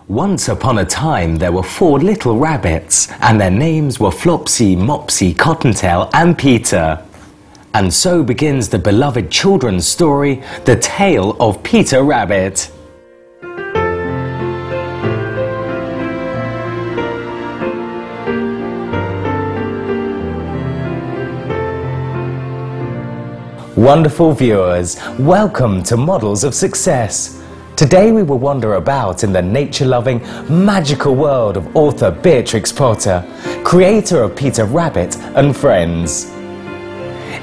Once upon a time there were 4 little rabbits, and their names were Flopsy, Mopsy, Cottontail and Peter. And so begins the beloved children's story, The Tale of Peter Rabbit. Wonderful viewers, welcome to Models of Success. Today we will wander about in the nature-loving, magical world of author Beatrix Potter, creator of Peter Rabbit and Friends.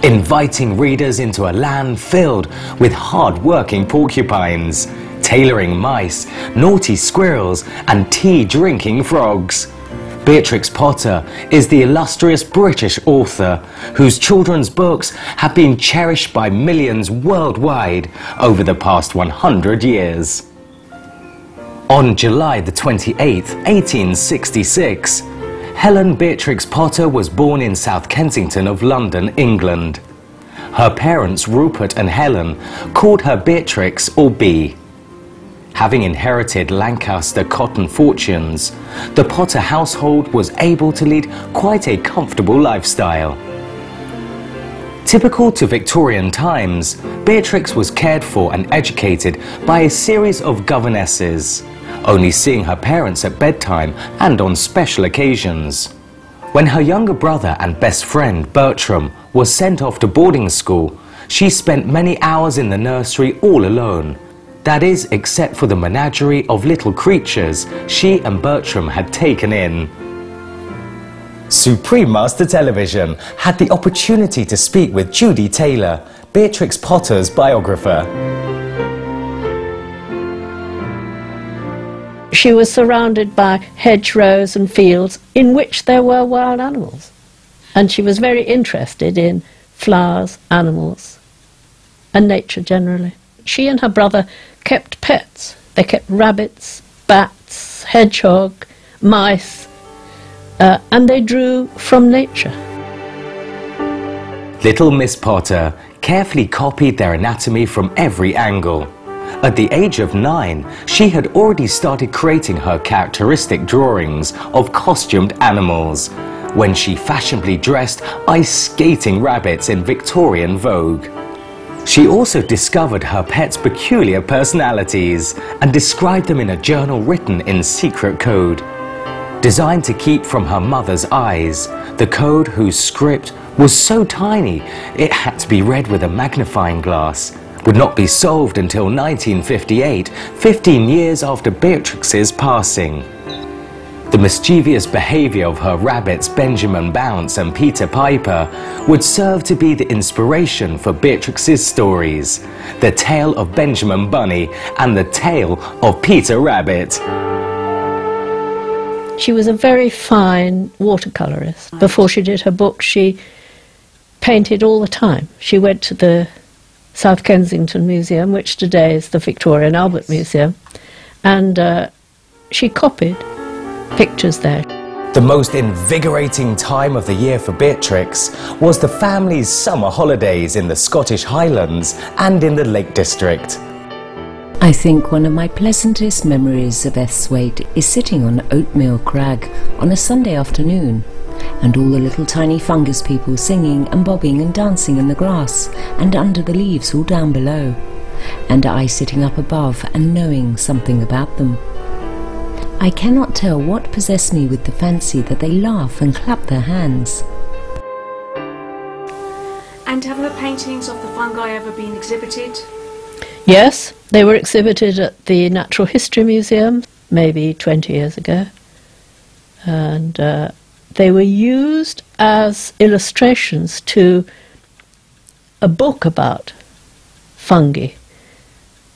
Inviting readers into a land filled with hard-working porcupines, tailoring mice, naughty squirrels and tea-drinking frogs. Beatrix Potter is the illustrious British author whose children's books have been cherished by millions worldwide over the past 100 years. On July the 28th, 1866, Helen Beatrix Potter was born in South Kensington of London, England. Her parents, Rupert and Helen, called her Beatrix or Bee. Having inherited Lancaster cotton fortunes, the Potter household was able to lead quite a comfortable lifestyle. Typical to Victorian times, Beatrix was cared for and educated by a series of governesses, only seeing her parents at bedtime and on special occasions. When her younger brother and best friend Bertram was sent off to boarding school, she spent many hours in the nursery all alone. That is, except for the menagerie of little creatures she and Bertram had taken in. Supreme Master Television had the opportunity to speak with Judy Taylor, Beatrix Potter's biographer. She was surrounded by hedgerows and fields in which there were wild animals. And she was very interested in flowers, animals, and nature generally. She and her brother kept pets. They kept rabbits, bats, hedgehog, mice, and they drew from nature. Little Miss Potter carefully copied their anatomy from every angle. At the age of 9, she had already started creating her characteristic drawings of costumed animals, when she fashionably dressed ice-skating rabbits in Victorian Vogue. She also discovered her pets' peculiar personalities and described them in a journal written in secret code. Designed to keep from her mother's eyes, the code whose script was so tiny it had to be read with a magnifying glass, would not be solved until 1958, 15 years after Beatrix's passing. The mischievous behaviour of her rabbits Benjamin Bounce and Peter Piper would serve to be the inspiration for Beatrix's stories, The Tale of Benjamin Bunny and The Tale of Peter Rabbit. She was a very fine watercolourist. Before she did her book, she painted all the time. She went to the South Kensington Museum, which today is the Victoria and Albert Museum, and she copied pictures there. The most invigorating time of the year for Beatrix was the family's summer holidays in the Scottish Highlands and in the Lake District. I think one of my pleasantest memories of Esthwaite is sitting on Oatmeal Crag on a Sunday afternoon, and all the little tiny fungus people singing and bobbing and dancing in the grass and under the leaves all down below, and I sitting up above and knowing something about them. I cannot tell what possessed me with the fancy that they laugh and clap their hands. And have her paintings of the fungi ever been exhibited? Yes, they were exhibited at the Natural History Museum maybe 20 years ago, and they were used as illustrations to a book about fungi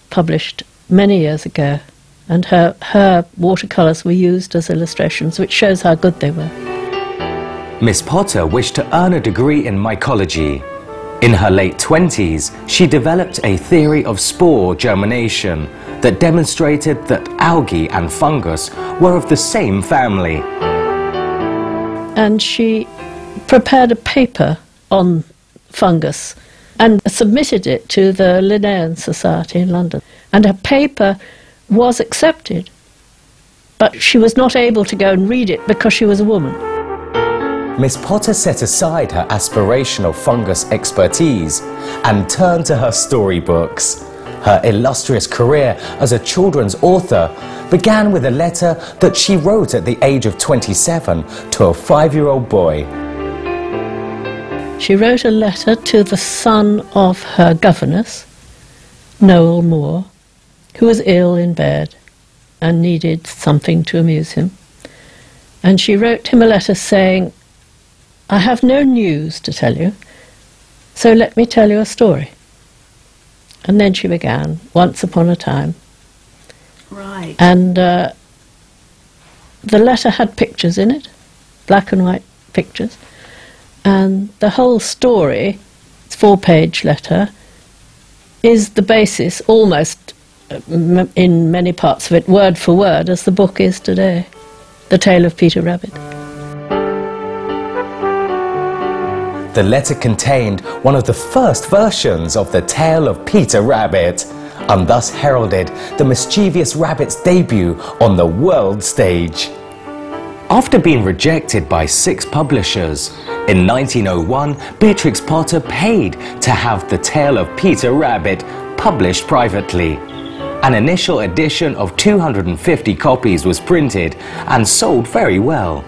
published many years ago, and her watercolours were used as illustrations, which shows how good they were. Miss Potter wished to earn a degree in mycology. In her late 20s, she developed a theory of spore germination that demonstrated that algae and fungus were of the same family. And she prepared a paper on fungus and submitted it to the Linnean Society in London. And her paper was accepted but she was not able to go and read it because she was a woman. Miss Potter set aside her aspirational fungus expertise and turned to her storybooks. Her illustrious career as a children's author began with a letter that she wrote at the age of 27 to a 5-year-old boy. She wrote a letter to the son of her governess, Noel Moore, who was ill in bed and needed something to amuse him. And she wrote him a letter saying, "I have no news to tell you, so let me tell you a story." And then she began, once upon a time. Right. And the letter had pictures in it, black and white pictures. And the whole story, it's a 4-page letter, is the basis, almost in many parts of it, word for word, as the book is today, The Tale of Peter Rabbit. The letter contained one of the first versions of the tale of Peter Rabbit, and thus heralded the mischievous rabbit's debut on the world stage. After being rejected by 6 publishers, in 1901 Beatrix Potter paid to have the tale of Peter Rabbit published privately. An initial edition of 250 copies was printed and sold very well.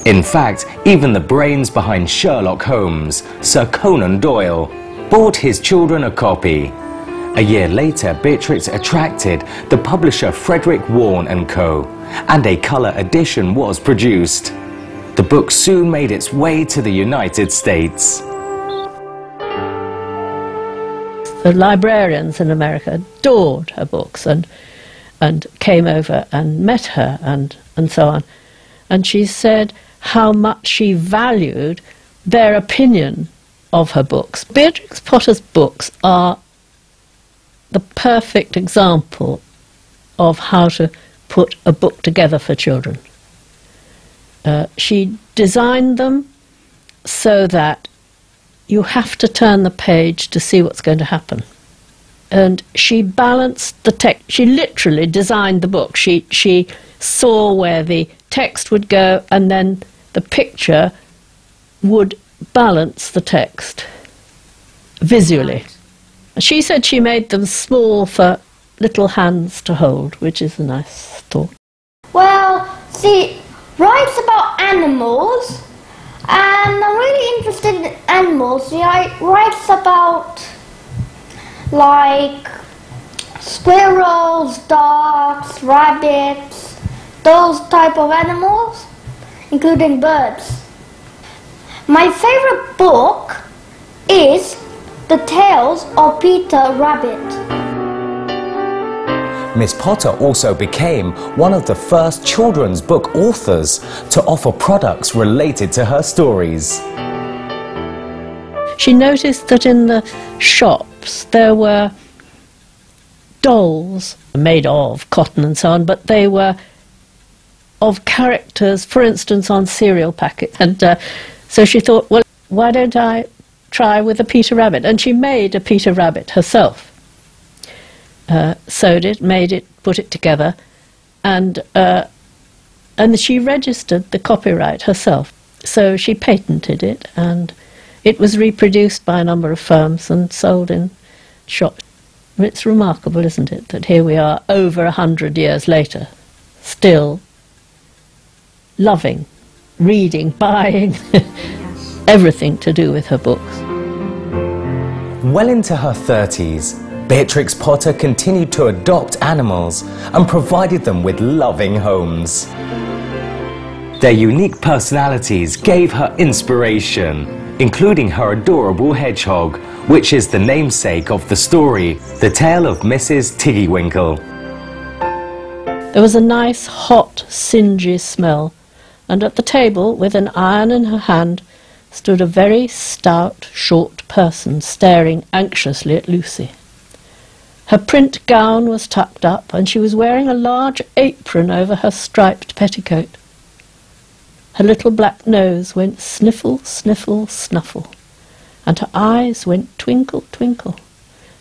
In fact, even the brains behind Sherlock Holmes, Sir Conan Doyle, bought his children a copy. A year later, Beatrix attracted the publisher Frederick Warne & Co., and a colour edition was produced. The book soon made its way to the United States. The librarians in America adored her books and came over and met her and so on. And she said how much she valued their opinion of her books. Beatrix Potter's books are the perfect example of how to put a book together for children. She designed them so that you have to turn the page to see what's going to happen. And she balanced the text. She literally designed the book. She saw where the text would go, and then the picture would balance the text visually. She said she made them small for little hands to hold, which is a nice thought. Well, she writes about animals, and I'm really interested in animals. She writes about, like, squirrels, dogs, rabbits, those type of animals, including birds. My favorite book is The Tales of Peter Rabbit. Miss Potter also became one of the first children's book authors to offer products related to her stories. She noticed that in the shops there were dolls made of cotton and so on, but they were of characters, for instance, on cereal packets. And so she thought, well, why don't I try with a Peter Rabbit? And she made a Peter Rabbit herself. Sewed it, made it, put it together, and she registered the copyright herself. So she patented it, and it was reproduced by a number of firms and sold in shops. It's remarkable, isn't it, that here we are over 100 years later, still loving, reading, buying, everything to do with her books. Well into her 30s, Beatrix Potter continued to adopt animals and provided them with loving homes. Their unique personalities gave her inspiration, including her adorable hedgehog, which is the namesake of the story, The Tale of Mrs. Tiggywinkle. There was a nice, hot, singy smell, and at the table, with an iron in her hand, stood a very stout, short person staring anxiously at Lucy. Her print gown was tucked up, and she was wearing a large apron over her striped petticoat. Her little black nose went sniffle, sniffle, snuffle, and her eyes went twinkle, twinkle.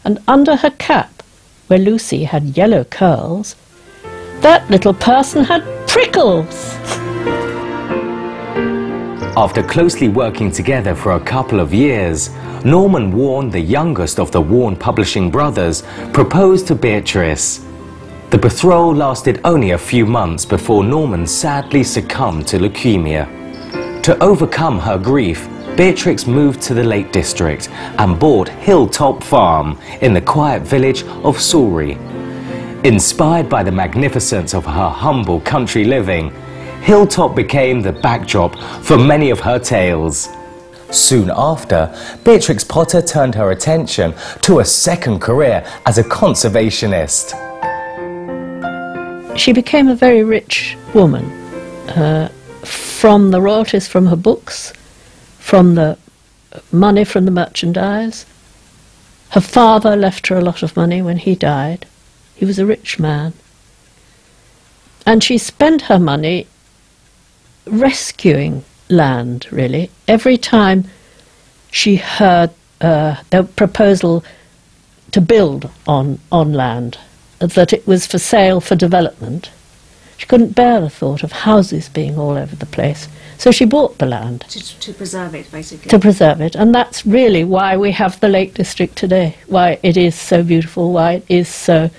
And under her cap, where Lucy had yellow curls, That little person had prickles. After closely working together for a couple of years, Norman Warne, the youngest of the Warne publishing brothers, proposed to Beatrice. The betrothal lasted only a few months before Norman sadly succumbed to leukemia. To overcome her grief, Beatrix moved to the Lake District and bought Hilltop Farm in the quiet village of Surrey. Inspired by the magnificence of her humble country living, Hilltop became the backdrop for many of her tales. Soon after, Beatrix Potter turned her attention to a second career as a conservationist. She became a very rich woman, from the royalties from her books, from the money from the merchandise. Her father left her a lot of money when he died. He was a rich man. And she spent her money rescuing land, really. Every time she heard the proposal to build on land, that it was for sale for development, she couldn't bear the thought of houses being all over the place. So she bought the land. To preserve it, basically. To preserve it. And that's really why we have the Lake District today, why it is so beautiful, why it is so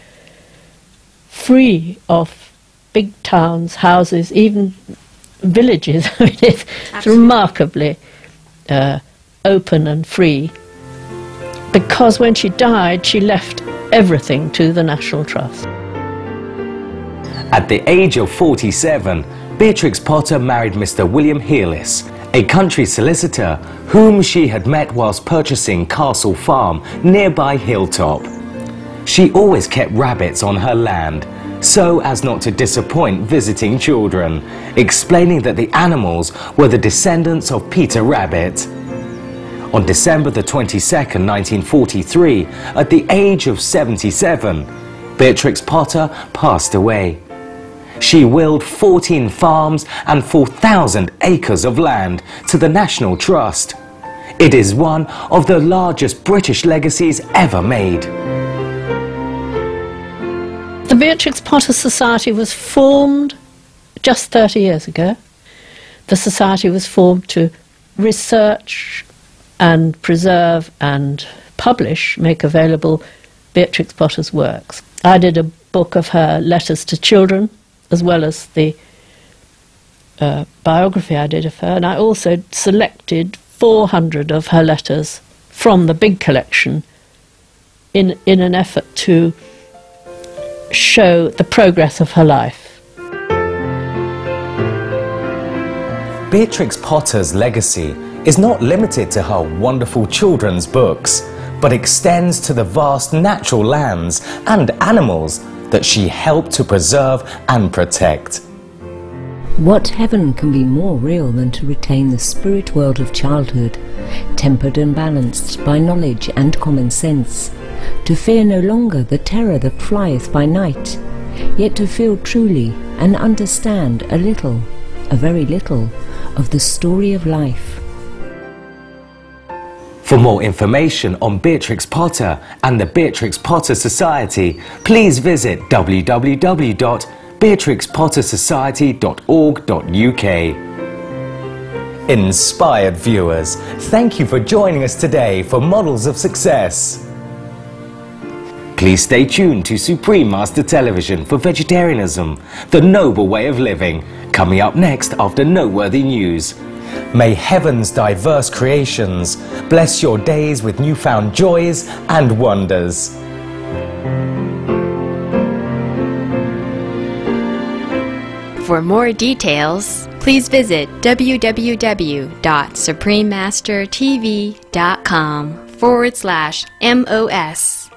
free of big towns, houses, even villages. I mean, it's remarkably open and free, because when she died she left everything to the National Trust. At the age of 47, Beatrix Potter married Mr. William Hearless, a country solicitor whom she had met whilst purchasing Castle Farm nearby Hilltop. She always kept rabbits on her land, so as not to disappoint visiting children, explaining that the animals were the descendants of Peter Rabbit. On December the 22nd, 1943, at the age of 77, Beatrix Potter passed away. She willed 14 farms and 4,000 acres of land to the National Trust. It is one of the largest British legacies ever made. The Beatrix Potter Society was formed just 30 years ago. The Society was formed to research and preserve and publish, make available Beatrix Potter's works. I did a book of her letters to children, as well as the biography I did of her, and I also selected 400 of her letters from the big collection in an effort to show the progress of her life. Beatrix Potter's legacy is not limited to her wonderful children's books, but extends to the vast natural lands and animals that she helped to preserve and protect. What heaven can be more real than to retain the spirit world of childhood, tempered and balanced by knowledge and common sense, to fear no longer the terror that flieth by night, yet to feel truly and understand a little, a very little, of the story of life. For more information on Beatrix Potter and the Beatrix Potter Society, please visit www.beatrixpottersociety.org.uk. Inspired viewers, thank you for joining us today for Models of Success. Please stay tuned to Supreme Master Television for Vegetarianism, the noble way of living, coming up next after noteworthy news. May heaven's diverse creations bless your days with newfound joys and wonders. For more details, please visit www.suprememastertv.com/MOS.